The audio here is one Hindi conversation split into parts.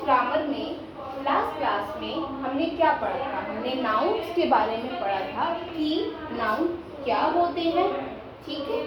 ग्रामर में लास्ट क्लास में हमने क्या पढ़ा था? हमने नाउन्स के बारे में पढ़ा था कि नाउन क्या होते हैं, ठीक है।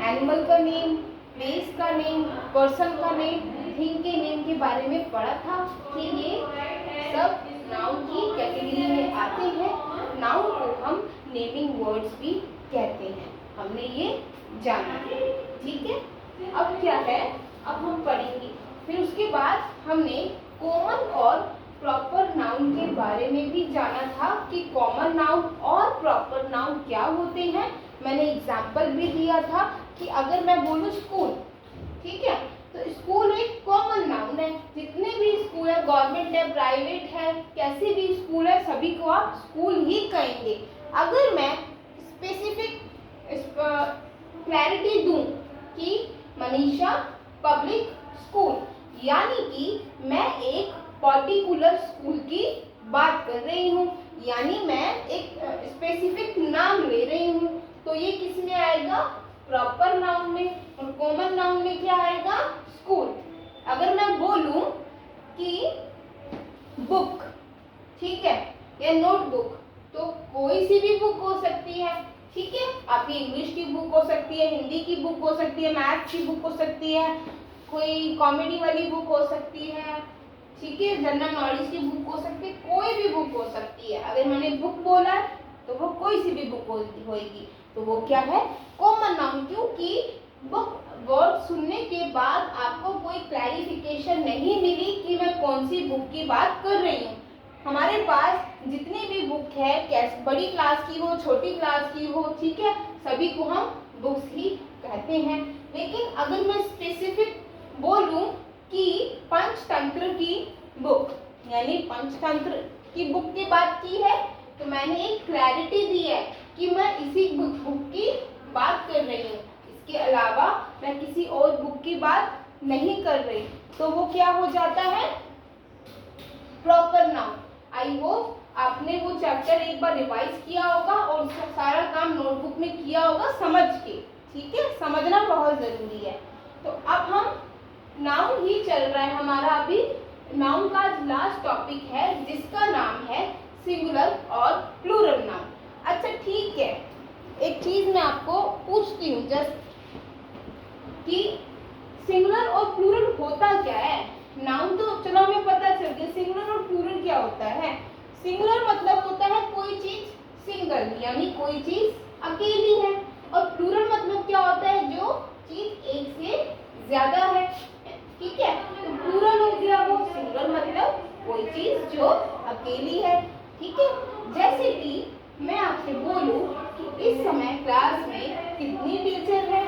एनिमल का नेम, प्लेस का नेम, पर्सन का नेम, थिंग के नेम के बारे में पढ़ा था कि ये सब नाउन की कैटेगरी में आते हैं। नाउन को हम नेमिंग वर्ड्स भी कहते हैं, हमने ये जाना, ठीक है। अब क्या है, अब हम पढ़ेंगे। फिर उसके बाद हमने कॉमन और प्रॉपर नाउन के बारे में भी जाना था कि कॉमन नाउन और प्रॉपर नाउन क्या होते हैं। मैंने एग्जाम्पल भी दिया था कि अगर मैं बोलूँ स्कूल, ठीक है, तो स्कूल एक कॉमन नाउन है। जितने भी स्कूल है, गवर्नमेंट है, प्राइवेट है, कैसे भी स्कूल है, सभी को आप स्कूल ही कहेंगे। अगर मैं स्पेसिफिक क्लैरिटी दूं कि मनीषा पब्लिक स्कूल, यानी कि मैं एक पर्टिकुलर स्कूल की बात कर रही हूँ, यानी मैं एक स्पेसिफिक नाम ले रही हूँ, तो ये किस में आएगा? प्रॉपर नाउन में। और कॉमन नाउन में क्या आएगा? स्कूल। अगर मैं बोलूं कि बुक, ठीक है, या नोटबुक, तो कोई सी भी बुक हो सकती है, ठीक है। आपकी इंग्लिश की बुक हो सकती है, हिंदी की बुक हो सकती है, मैथ की बुक हो सकती है, कोई कॉमेडी वाली बुक हो सकती है, ठीक है, जनरल नॉलेज की बुक हो सकती है, कोई भी बुक हो सकती है। अगर मैंने बुक बोला तो वो कोई सी भी बुक होगी, तो वो क्या है? Common noun. क्योंकि बुक वर्ड सुनने के बाद आपको कोई क्लैरिफिकेशन नहीं मिली कि मैं कौन सी बुक की बात कर रही हूँ। हमारे पास जितनी भी बुक है, कैसे बड़ी क्लास की हो, छोटी क्लास की हो, ठीक है, सभी को हम बुक्स ही कहते हैं। लेकिन अगर मैं स्पेसिफिक बोलूं कि पंचतंत्र की बुक, यानी पंचतंत्र की बुक की बात की है, तो मैंने एक क्लैरिटी दी है कि मैं इसी बुक की बात कर रही हूँ, इसके अलावा मैं किसी और बुक की बात नहीं कर रही। तो वो क्या हो जाता है? Proper noun. आई होप आपने वो चैप्टर एक बार रिवाइज किया होगा और उसका सारा काम नोटबुक में किया होगा समझ के, ठीक है। समझना बहुत जरूरी है। तो अब हम नाउन ही चल रहा है हमारा, अभी नाउन का लास्ट टॉपिक है जिसका नाम है सिंगुलर और प्लूरल नाउन। अच्छा ठीक है, एक चीज मैं आपको पूछती हूँ जस्ट कि सिंगुलर और प्लूरल होता क्या है? नाउन तो चलो हमें पता चल गया, सिंगुलर और प्लूरल क्या होता है? सिंगुलर मतलब होता है कोई चीज सिंगल, यानी कोई चीज अकेली है, और प्लूरल मतलब क्या होता है? जो चीज एक से ज्यादा है, ठीक है। तो प्लूरल हो गया वो, सिंगुलर मतलब कोई चीज जो अकेली है, ठीक है। जैसे कि मैं आपसे बोलूं कि इस समय क्लास में कितनी टीचर है,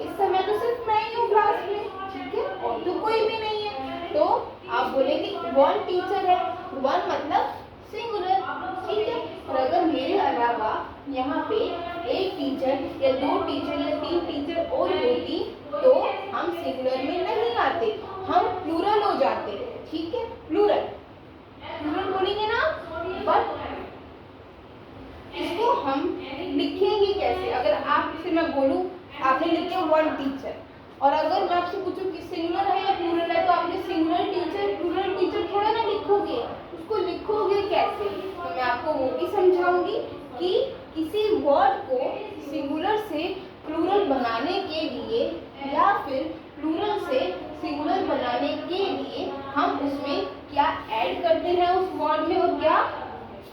इस समय तो सिर्फ मैं ही हूँ क्लास में, ठीक है, और तो कोई भी नहीं है, तो आप बोलेंगे वन टीचर है। वन मतलब सिंगुलर, ठीक है। और अगर मेरे अलावा यहाँ पे एक टीचर या दो टीचर या तीन टीचर और होती तो हम सिंगुलर में नहीं आते, हम प्लूरल हो जाते, ठीक है। प्लूरल प्लूरल बोलेंगे ना, बट इसको हम लिखेंगे कैसे? अगर आपसे मैं बोलूं, आपने लिखे वन टीचर, और अगर मैं आपसे पूछूं कि सिंगुलर है या प्लूरल है, तो आपने सिंगुलर टीचर प्लूरल टीचर थोड़ा ना लिखोगे, उसको लिखोगे कैसे? तो मैं आपको वो भी समझाऊंगी कि किसी वर्ड को सिंगुलर से प्लूरल बनाने के लिए या फिर प्लूरल से सिंगुलर बनाने के लिए हम उसमें क्या ऐड करते हैं उस वर्ड में, और क्या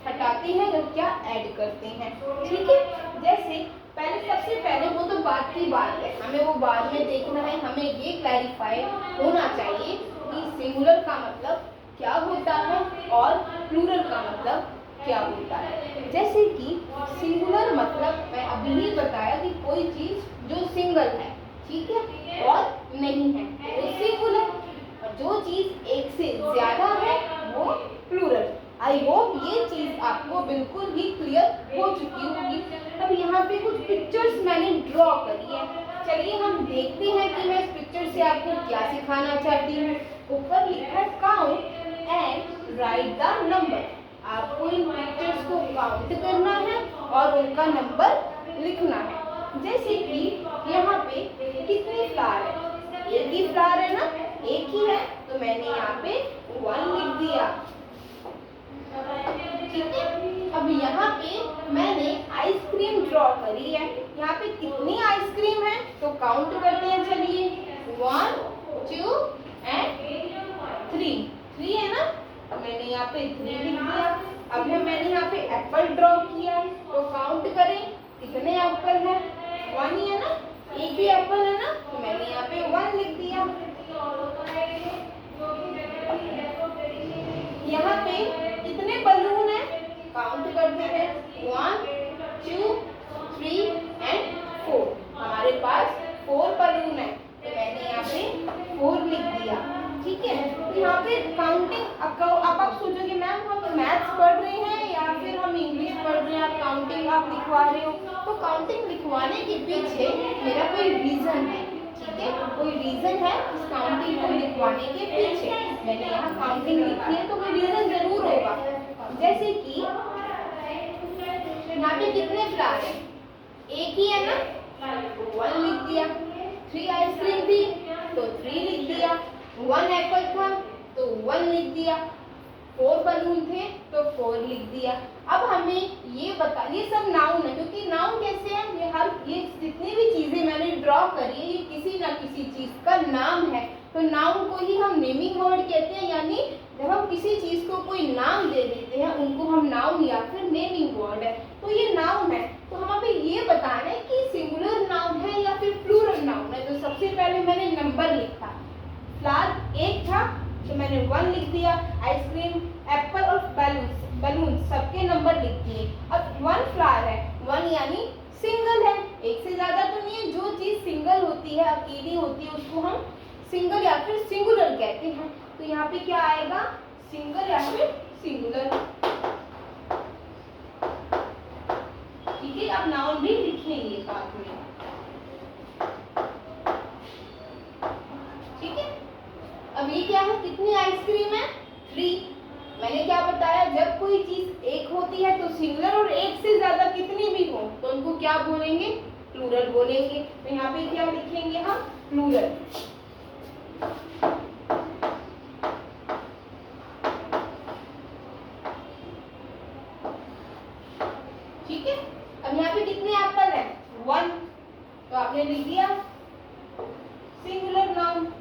हटाते हैं और क्या ऐड करते हैं, ठीक है। जैसे पहले, सबसे पहले वो तो बात की बात है, हमें वो बाद में देखना है, हमें ये क्लैरिफाई होना चाहिए कि सिंगुलर का मतलब क्या होता है और प्लूरल का मतलब क्या होता है। जैसे कि सिंगुलर मतलब मैं अभी ही बताया कि कोई चीज जो सिंगल है, ठीक है, और नहीं है वो सिंगुलर, और जो चीज एक से ज्यादा है वो प्लूरल। आई होप ये चीज आपको बिल्कुल ही क्लियर हो चुकी होगी। अब यहाँ पे कुछ पिक्चर्स मैंने ड्रॉ करी है, चलिए हम देखते हैं कि मैं इस पिक्चर से आपको क्या सिखाना चाहती हूँ। ऊपर लिखा है count and right the number. आपको इन पिक्चर्स को काउंट करना है और उनका नंबर लिखना है। जैसे कि यहाँ पे कितनी फ्लावर है? एक ही फ्लावर है ना, एक ही है, तो मैंने यहाँ पे 1 लिख यहाँ पे मैंने आइसक्रीम ड्रॉ करी है। यहाँ पे कितनी आइसक्रीम है तो काउंट करते हैं, चलिए 1 2 एंड 3। 3 है ना, तो मैंने यहाँ पे 3 लिख दिया। अब मैंने यहाँ पे एप्पल ड्रॉ किया है, तो काउंट करें कितने एप्पल है, 1 ही है ना, एक ही एप्पल है ना, तो मैंने यहाँ पे 1 लिख दिया। यहाँ पे कितने बलून है काउंट करते हैं, 1 2 3 एंड 4। हमारे पास 4 बलून है, तो मैंने यहाँ पे 4 लिख दिया। ठीक है, तो यहाँ पे काउंटिंग, अब आप सोचोगे मैम हम मैथ्स पढ़ रहे हैं या फिर हम इंग्लिश पढ़ रहे हैं, आप काउंटिंग आप लिखवा रहे हो। तो काउंटिंग लिखवाने के पीछे मेरा कोई रीजन है, ठीक है, कोई रीजन है इस काउंटिंग को लिखवाने के पीछे। मैंने यहाँ काउंटिंग लिखी है तो कोई रीजन जरूर होगा। जैसे कि यहाँ पे कितने फ्लावर है, एक ही है ना, 1 लिख दिया। 3 आइसक्रीम थी तो 3 लिख दिया। 1 एप्पल था तो 1 लिख दिया। 4 बलून थे तो 4 लिख दिया। अब हमें ये सब नाउन है, क्योंकि नाउन कैसे है, ये जितनी भी चीजें मैंने ड्रॉ करी है ये किसी ना किसी चीज का नाम है। तो नाउन को ही हम नेमिंग वर्ड कहते हैं, यानी जब हम किसी चीज को कोई नाम दे देते हैं उनको हम नाउन या फिर नेमिंग वर्ड है। तो ये नाउन है, तो हम अभी ये बताना है कि सिंगुलर नाउन है या फिर प्लूरल नाउन है। तो सबसे पहले मैंने नंबर लिखा, फ्लावर 1 था तो मैंने 1 लिख दिया। आइसक्रीम, एप्पल और बलून सबके नंबर लिख दिए। अब 1 फ्लावर है, 1 यानी सिंगल है, एक से ज्यादा तो नहीं है। जो चीज सिंगल होती है, अकेली होती है, उसको हम सिंगल या फिर सिंगुलर कहते हैं। तो यहाँ पे क्या आएगा, सिंगल या फिर सिंगुलर। ठीक है, अब नाउन भी लिखेंगे बाद में। ठीक है, अब ये क्या है, कितनी आइसक्रीम है, 3। मैंने क्या बताया, जब कोई चीज एक होती है तो सिंगुलर, और एक से ज्यादा कितनी भी हो तो उनको क्या बोलेंगे, प्लूरल बोलेंगे। तो यहाँ पे क्या लिखेंगे हम, प्लूरल। ठीक है, अब यहाँ पे कितने एप्पल है, 1, तो आपने लिख दिया सिंगुलर नाउन।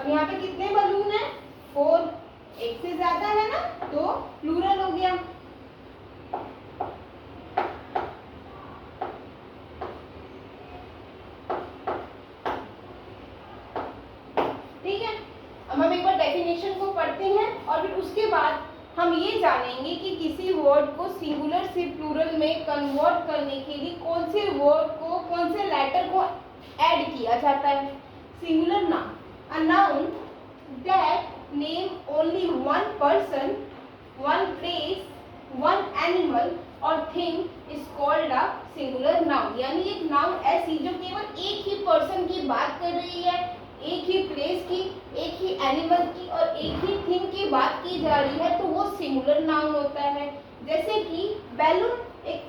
यहाँ पे कितने बलून है, 4, एक से ज्यादा है ना, तो प्लूरल हो गया। ठीक है, अब हम एक बार डेफिनेशन को पढ़ते हैं और फिर उसके बाद हम ये जानेंगे कि किसी वर्ड को सिंगुलर से प्लूरल में कन्वर्ट करने के लिए कौन से वर्ड को, कौन से लेटर को ऐड किया जाता है। Singular noun, a noun that name only one person, one place, one animal or thing is called a singular noun। यानी एक नाउन ऐसी जो केवल एक ही पर्सन की बात कर रही है, एक ही प्लेस की, एक ही एनिमल की और एक ही थिंग की बात की जा रही है, तो वो सिंगुलर नाउन होता है। जैसे कि बैलून, एक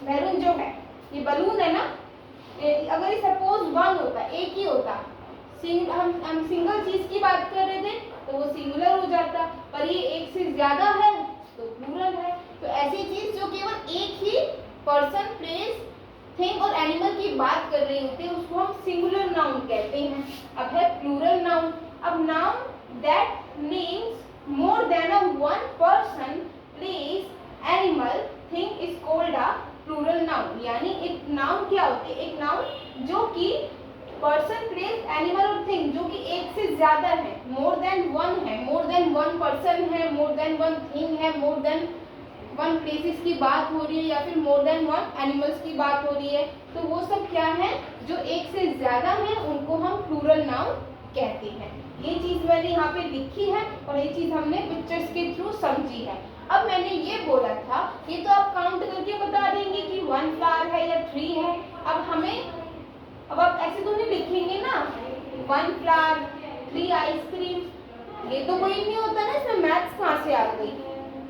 बैलून जो है, ये बलून है ना, अगर ये सपोज 1 होता, एक ही होता, हम सिंगल चीज की बात कर रहे थे तो वो सिंगुलर हो जाता, पर ये एक से ज्यादा है तो प्लूरल है। तो ऐसी चीज जो केवल एक ही पर्सन, प्लेस, थिंग और एनिमल की बात कर रही होती है उसको हम सिंगुलर नाउन कहते हैं। अब है प्लूरल नाउन। अब noun that names more than a one person, place, animal, thing is called a plural noun. यानी एक नाउन क्या होती है, एक नाउन जो कि पर्सन, प्लेस, एनिमल और थिंग जो कि एक से ज्यादा है, मोर देन 1 है, मोर देन 1 पर्सन है, मोर देन 1 थिंग है, मोर देन 1 प्लेसेस की बात हो रही है या फिर मोर देन 1 एनिमल्स की बात हो रही है, तो वो सब क्या है, जो एक से ज्यादा है उनको हम प्लूरल नाउन कहते हैं। ये चीज मैंने यहाँ पे लिखी है और ये चीज हमने पिक्चर्स के थ्रू समझी है। अब मैंने ये बोला था, ये तो आप काउंट करके बता देंगे कि 1 फ्लावर है या 3 है। अब आप ऐसे तो नहीं लिखेंगे ना, 1 फ्लावर, 3 आइसक्रीम, ये तो कोई नहीं होता ना, इसमें मैथ्स कहाँ से आ गई।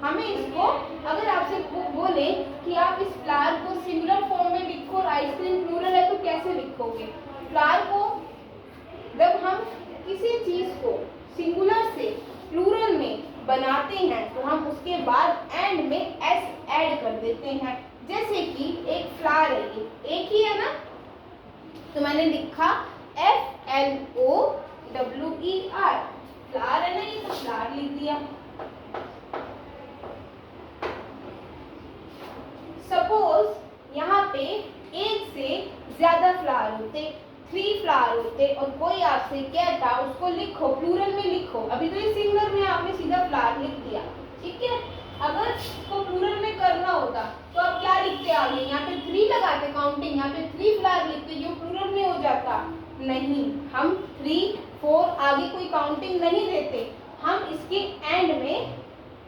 हमें इसको, अगर आपसे बोले कि आप इस फ्लावर को सिंगुलर फॉर्म में लिखो और आइसक्रीम प्लूरल है तो कैसे लिखोगे। फ्लावर को जब हम तो मैंने लिखा FLOWER, फ्लावर है ना, ये तो फ्लावर लिख दिया। सपोज यहाँ पे एक से ज्यादा फ्लावर होते, 3 फ्लावर होते, और कोई आपसे कहता उसको लिखो, प्लूरल में लिखो। अभी तो ये सिंगुलर में आपने सीधा फ्लावर लिख दिया, ठीक है। अगर इसको प्लूरल में करना होता तो आप क्या लिखते आगे, यहाँ पे 3 लगाते काउंटिंग, यहाँ पे 3 फ्लावर लिखते जो प्लूरल में हो जाता। नहीं, हम 3, 4 आगे कोई काउंटिंग नहीं देते, हम इसके एंड में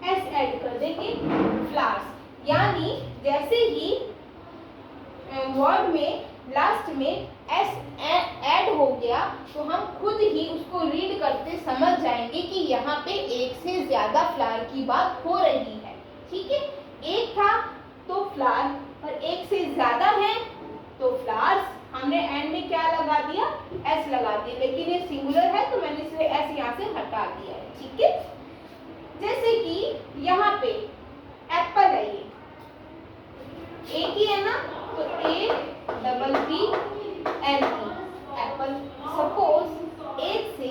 एस ऐड कर देंगे, फ्लावर्स। यानी जैसे ही वर्ड में लास्ट में एस ऐड हो गया तो हम खुद ही उसको रीड करते समझ जाएंगे कि यहाँ पे एक से ज्यादा फ्लावर की बात हो रही है, ठीक है। एक था तो फ्लावर, और एक से ज्यादा है तो फ्लावर्स। हमने एंड में क्या लगा दिया, एस लगा दिया, लेकिन ये सिंगुलर है तो मैंने इसलिए एस यहाँ से हटा दिया है, ठीक है। जैसे कि यहाँ पे एप्पल है, ये एक ही है ना, तो APPL एप्पल। सपोज एक से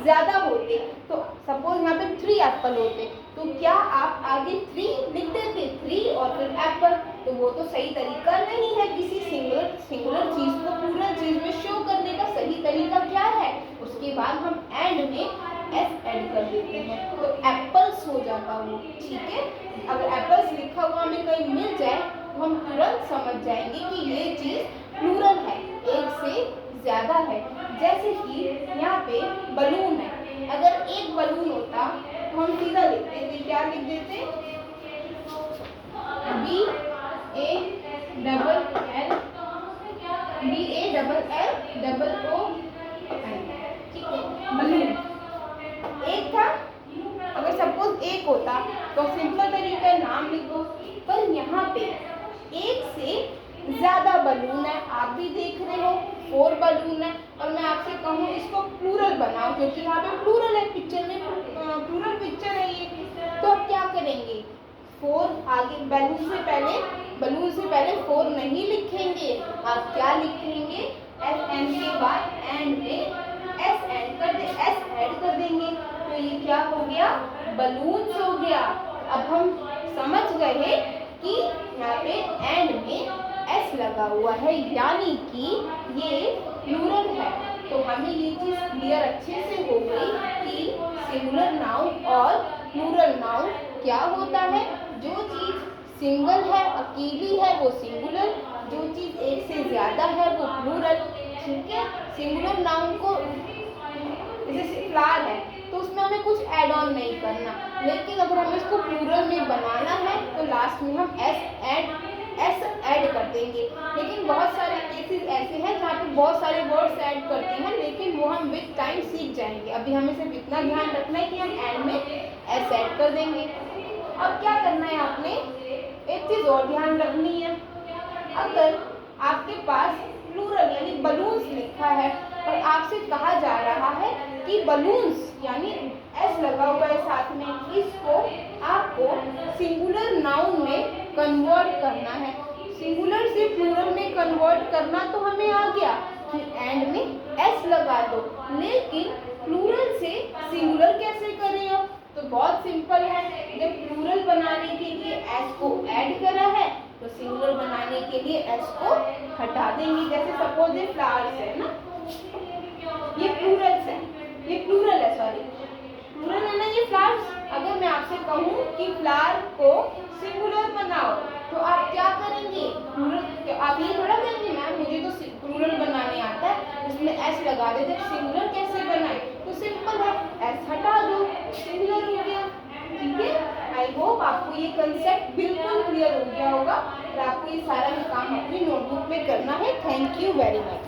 ज्यादा होते, तो सपोज यहाँ पे 3 एप्पल होते, तो क्या आप आगे 3 लिख देते, 3 और फिर एप्पल, तो वो तो सही तरीका नहीं है। किसी सिंगुलर चीज को पूरा चीज में शो करने का सही तरीका क्या है, उसके बाद हम एंड में एस ऐड कर देते हैं, तो एप्पल्स हो जाता वो, ठीक है। अगर एप्पल्स लिखा हुआ हमें कहीं मिल जाए तो हम तुरंत समझ जाएंगे कि ये चीज प्लूरल है, एक से ज्यादा है। जैसे कि यहाँ पे बलून है, अगर एक बलून होता तो हम सीधा लिखते थे, क्या लिख देते, BALL, ठीक है, बलून। एक था, अगर सपोज एक होता तो सिंपल तरीका है, नाम लिखो। पर यहाँ पे एक से ज्यादा बलून है, आप भी देख रहे हो 4 बलून है, और मैं आपसे कहूँ इसको प्लूरल बनाओ, क्योंकि यहाँ पे प्लूरल है, पिक्चर में प्लूरल पिक्चर है ये। तो आप क्या करेंगे, 4 आगे बलून से पहले 4 नहीं लिखेंगे, आप क्या लिखेंगे, SN के बाद एंड में एस ऐड कर देंगे, तो ये क्या हो गया, बलून्स हो गया। अब हम समझ गए कि यहाँ पे एंड में एस लगा हुआ है, यानी कि ये प्लूरल है। तो हमें ये चीज क्लियर अच्छे से हो गई कि सिंगुलर नाउन और प्लूरल नाउन क्या होता है। जो चीज सिंगल है, अकेली है, वो सिंगुलर, जो चीज एक से ज्यादा है वो प्लूरल, ठीक है। सिंगुलर नाउन को, जैसे फ्लावर है तो उसमें हमें कुछ ऐड ऑन नहीं करना, लेकिन अगर हमें इसको प्लूरल में बनाना है तो लास्ट में हम एस ऐड कर देंगे। लेकिन बहुत सारे केसेस ऐसे हैं जहाँ पे बहुत सारे वर्ड्स ऐड करते हैं, लेकिन वो हम विद टाइम सीख जाएंगे। अभी हमें सिर्फ इतना ध्यान रखना है कि हम एंड में एस ऐड कर देंगे। अब क्या करना है, आपने एक चीज और ध्यान रखनी है, अगर आपके पास प्लूरल यानी बलून्स लिखा है और आपसे कहा जा रहा है कि बलून्स यानी एस लगा हुआ है साथ में, इसको आपको सिंगुलर नाउन में कन्वर्ट करना है। सिंगुलर से प्लूरल में कन्वर्ट करना तो हमें आ गया कि एंड में एस लगा दो, लेकिन प्लूरल से सिंगुलर कैसे करें अब, तो बहुत सिंपल है। जब प्लूरल बनाने के लिए एस को ऐड करा है तो सिंगुलर बनाने के लिए एस को हटा देंगे। जैसे सपोज ये फ्लावर्स है ना, ये प्लूरल है, प्लूरल है ना ये फ्लावर्स। अगर मैं आपसे कहूँ कि फ्लावर को सिंगुलर बनाओ तो आप क्या करेंगे, प्लूरल, आप ये थोड़ा कहेंगे मैम मुझे तो प्लूरल बनाने आता है, उसमें एस लगा दे, जब सिंगुलर कैसे बनाए, तो सिंपल है, एस हटा दो, सिंगुलर हो गया, ठीक है। आई होप आपको ये कंसेप्ट बिल्कुल क्लियर हो गया होगा और आपको ये सारा काम अपनी नोटबुक में करना है। Thank you very much.